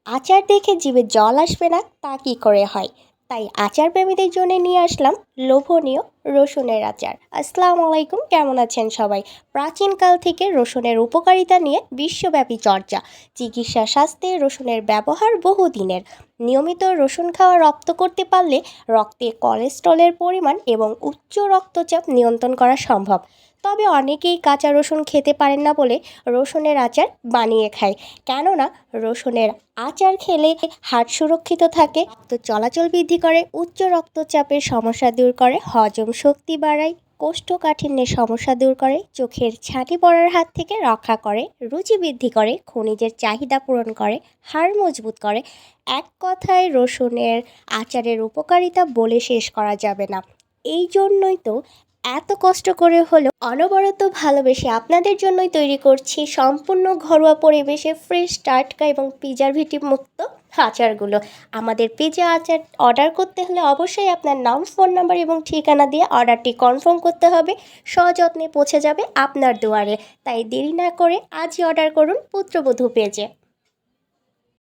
আচার দেখে জিভে জল আসবে না তা কী করে হয়? তাই আচার প্রেমীদের জন্য নিয়ে আসলাম লোভনীয় রসুনের আচার। আসসালামু আলাইকুম, কেমন আছেন সবাই? প্রাচীনকাল থেকে রসুনের উপকারিতা নিয়ে বিশ্বব্যাপী চর্চা। চিকিৎসা স্বাস্থ্যে রসুনের ব্যবহার বহুদিনের। নিয়মিত রসুন খাওয়া রপ্ত করতে পারলে রক্তে কোলেস্টেরলের পরিমাণ এবং উচ্চ রক্তচাপ নিয়ন্ত্রণ করা সম্ভব। তবে অনেকেই কাঁচা রসুন খেতে পারেন না বলে রসুনের আচার বানিয়ে খায়। কেননা রসুনের আচার খেলে হার্ট সুরক্ষিত থাকে, তো চলাচল বৃদ্ধি করে, উচ্চ রক্তচাপের সমস্যা দূর করে, হজম শক্তি বাড়ায়, কোষ্ঠকাঠিন্যের সমস্যা দূর করে, চোখের ছানি পড়ার হাত থেকে রক্ষা করে, রুচি বৃদ্ধি করে, খনিজের চাহিদা পূরণ করে, হাড় মজবুত করে। এক কথায় রসুনের আচারের উপকারিতা বলে শেষ করা যাবে না। এই জন্যই তো এত কষ্ট করে হলেও অনবরত ভালোবেসে আপনাদের জন্যই তৈরি করছি সম্পূর্ণ ঘরোয়া পরিবেশে ফ্রেশ, টাটকা এবং প্রিজারভেটিভ মুক্ত আচারগুলো। আমাদের পিৎজা আচার অর্ডার করতে হলে অবশ্যই আপনার নাম, ফোন নাম্বার এবং ঠিকানা দিয়ে অর্ডারটি কনফার্ম করতে হবে। সযত্নে পৌঁছে যাবে আপনার দুয়ারে। তাই দেরি না করে আজই অর্ডার করুন পুত্রবধূ পেজে।